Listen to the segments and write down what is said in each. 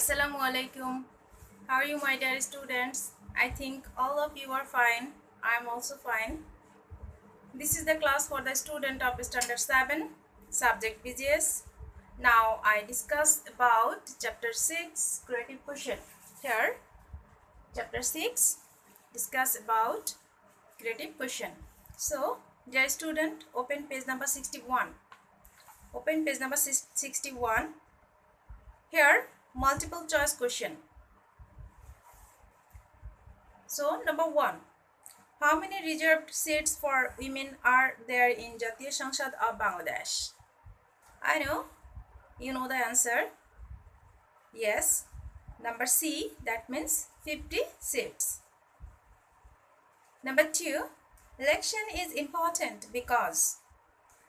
Assalamu alaikum. How are you, my dear students? I think all of you are fine. I am also fine. This is the class for the student of Standard 7, subject BGS. Now I discuss about chapter 6, creative question. Here, chapter 6, discuss about creative question. So, dear student, open page number 61. Open page number 61. Here, multiple choice question. So, number 1. How many reserved seats for women are there in Jatiya Sanshad of Bangladesh? I know, you know the answer. Yes. Number C, that means 50 seats. Number 2, election is important because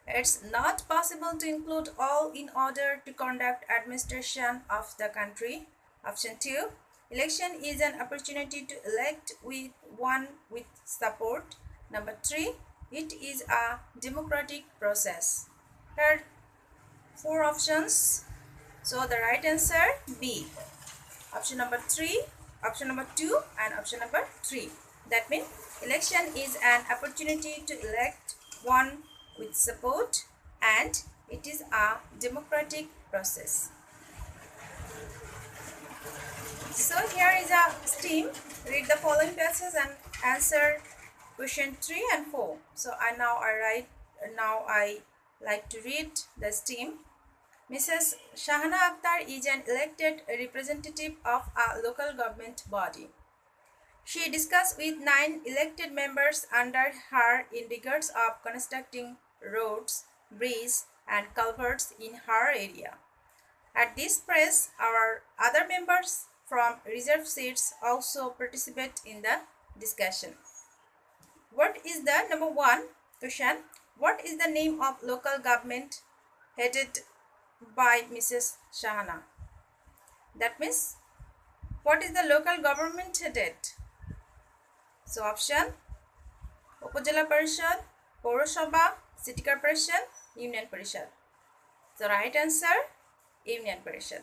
it's not possible to include all in order to conduct administration of the country. Option 2, election is an opportunity to elect with one with support. Number 3, it is a democratic process. Here 4 options. So the right answer B. Option number 3, option number 2 and option number 3. That means election is an opportunity to elect one with support and it is a democratic process. So here is a STEAM. Read the following passages and answer question 3 and 4. So I like to read the STEAM. Mrs. Shahana Akhtar is an elected representative of a local government body. She discussed with 9 elected members under her in regards of constructing roads, bridges, and culverts in her area. At this press, our other members from reserved seats also participate in the discussion. What is the number 1 question? What is the name of local government headed by Mrs. Shahana? That means, what is the local government headed? So option, Upajila Parishad, Poroshaba, City Corporation, Union Parishad. So right answer, Union Parishad.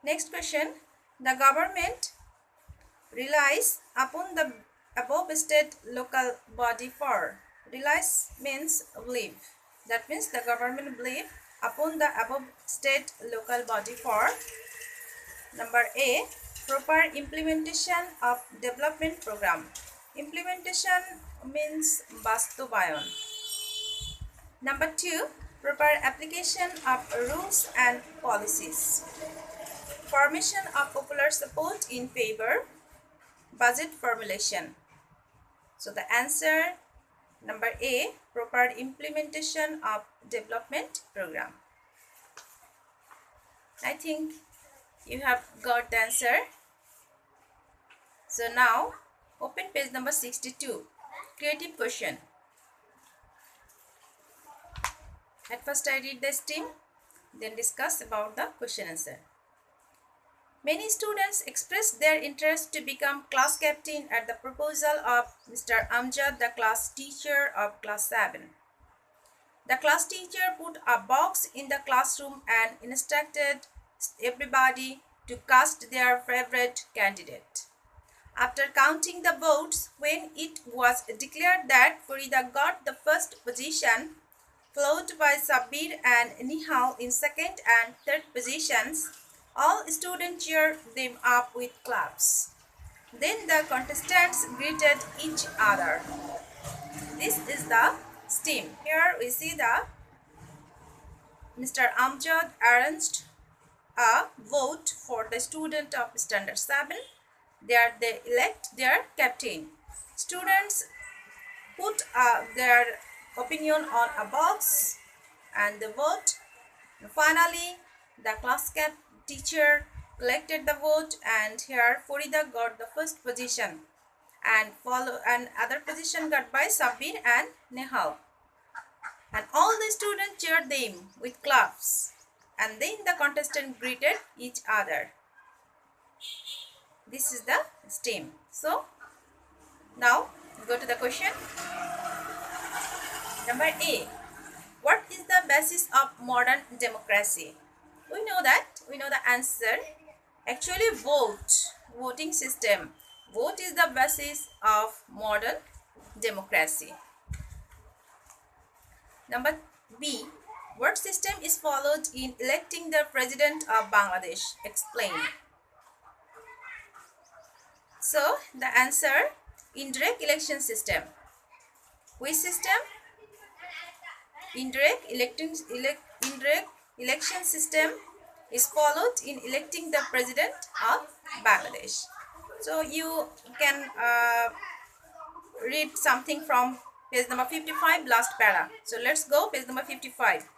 Next question, the government relies upon the above state local body for. Relies means believe. That means the government believe upon the above state local body for. Number A, proper implementation of development program. Implementation means bastobayon. Number 2, proper application of rules and policies. Formation of popular support in favor. Budget formulation. So the answer number A, proper implementation of development program. I think you have got the answer. So now open page number 62. Creative question. At first I read the STEAM, then discuss about the question answer. Many students expressed their interest to become class captain at the proposal of Mr. Amjad, the class teacher of class 7. The class teacher put a box in the classroom and instructed everybody to cast their favorite candidate. After counting the votes, when it was declared that Farida got the first position, followed by Sabir and Nihal in second and third positions, all students cheered them up with claps. Then the contestants greeted each other. This is the STEAM. Here we see the Mr. Amjad arranged a vote for the student of Standard 7. There they elect their captain. Students put their opinion on a box and the vote. Finally, the class teacher collected the vote and here Farida got the first position and other position got by Sabir and Nehal. And all the students cheered them with claps and then the contestants greeted each other. This is the STEAM. So now go to the question. Number A. What is the basis of modern democracy? We know the answer. Actually, voting system. Vote is the basis of modern democracy. Number B. What system is followed in electing the president of Bangladesh? Explain. So, the answer, indirect election system. Which system? Indirect election system is followed in electing the president of Bangladesh. So you can read something from page number 55, last para. So let's go page number 55.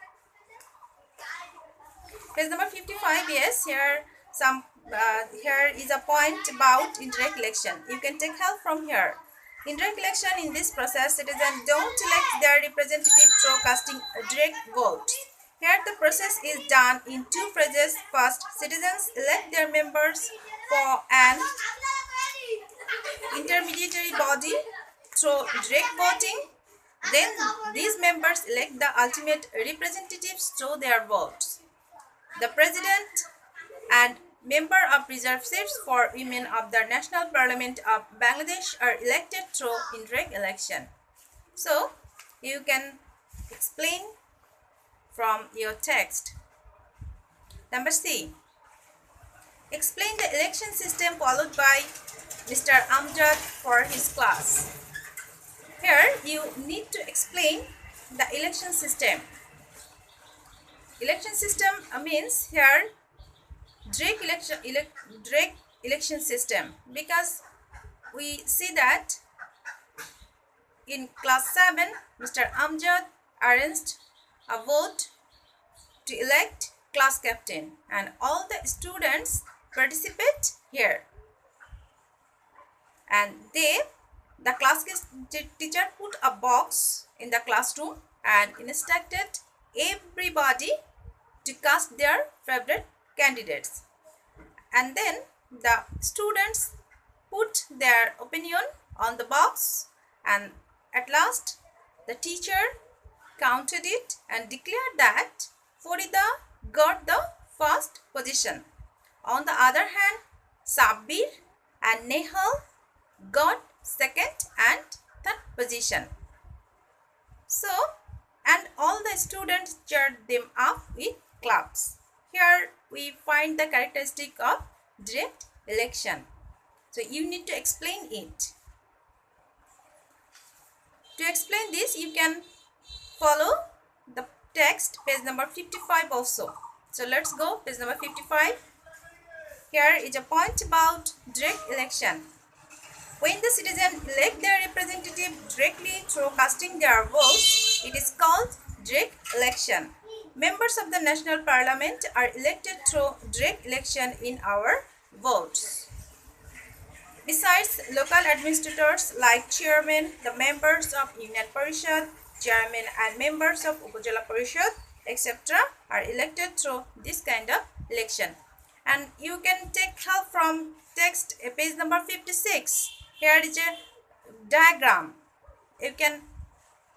Page number 55, yes, here is a point about indirect election. You can take help from here. Indirect election, in this process, citizens don't elect their representative through casting a direct vote. Here the process is done in two phases. First, citizens elect their members for an intermediary body through direct voting. Then these members elect the ultimate representatives through their votes. The president and member of reserved seats for women of the National Parliament of Bangladesh are elected through indirect election. So, you can explain from your text. Number C. Explain the election system followed by Mr. Amjad for his class. Here, you need to explain the election system. Election system means here direct election system, because we see that in class 7 Mr. Amjad arranged a vote to elect class captain and all the students participate here, and the class teacher put a box in the classroom and instructed everybody to cast their favorite candidates, and then the students put their opinion on the box, and at last the teacher counted it and declared that Farida got the first position. On the other hand, Sabir and Nehal got second and third position. So, and all the students cheered them up with claps. Here we find the characteristic of direct election. So you need to explain it. To explain this, you can follow the text, page number 55 also. So let's go, page number 55. Here is a point about direct election. When the citizens elect their representative directly through casting their votes, it is called direct election. Members of the National Parliament are elected through direct election in our votes. Besides, local administrators like chairman, the members of Union Parishad, chairman and members of Upajala Parishad, etc. are elected through this kind of election. And you can take help from text, page number 56. Here is a diagram. You can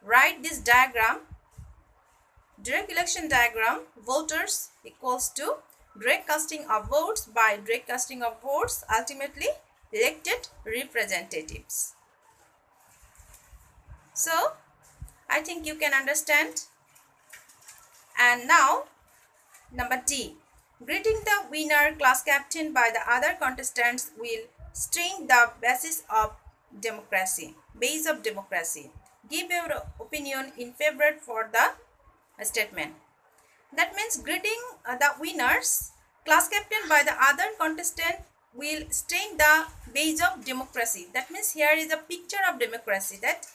write this diagram. Direct election diagram, voters equals to direct casting of votes by direct casting of votes, ultimately elected representatives. So, I think you can understand. And now, number D. Greeting the winner class captain by the other contestants will strain the basis of democracy. Base of democracy. Give your opinion in favor for the statement. That means greeting the winners class captain by the other contestant will strain the base of democracy. That means here is a picture of democracy, that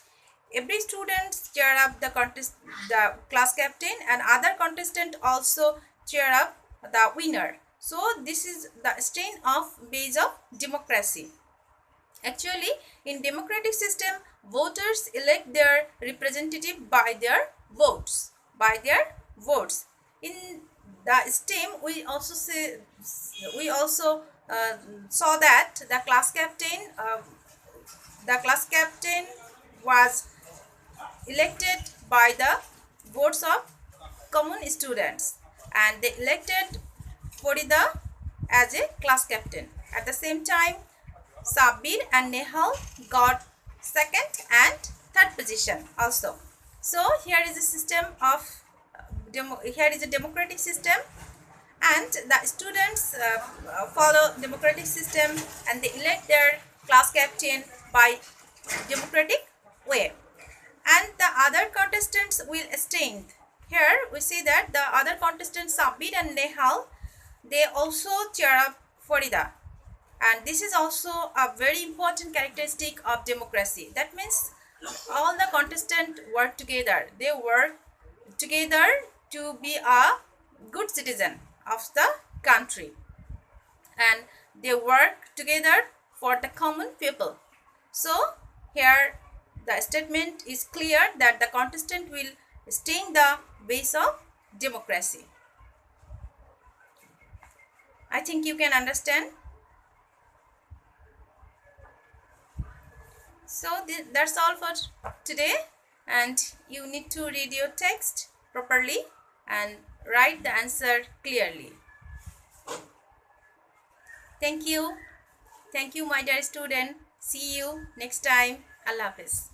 every student cheer up the class captain and other contestant also cheer up the winner. So this is the strain of base of democracy. Actually, in democratic system, voters elect their representative by their votes. In the STEM, we also saw that the class captain was elected by the votes of common students, and they elected Farida as a class captain. At the same time, Sabir and Nehal got second and third position also. So here is a system of here is a democratic system, and the students follow democratic system and they elect their class captain by democratic way, and the other contestants will stay. Here we see that the other contestants Sabir and Nehal, they also cheer up Farida, and this is also a very important characteristic of democracy. That means all the contestants work together. They work together to be a good citizen of the country, and they work together for the common people. So here the statement is clear that the contestant will stay in the base of democracy. I think you can understand. So that's all for today, and you need to read your text properly and write the answer clearly. Thank you. Thank you, my dear student. See you next time. Allah Hafiz.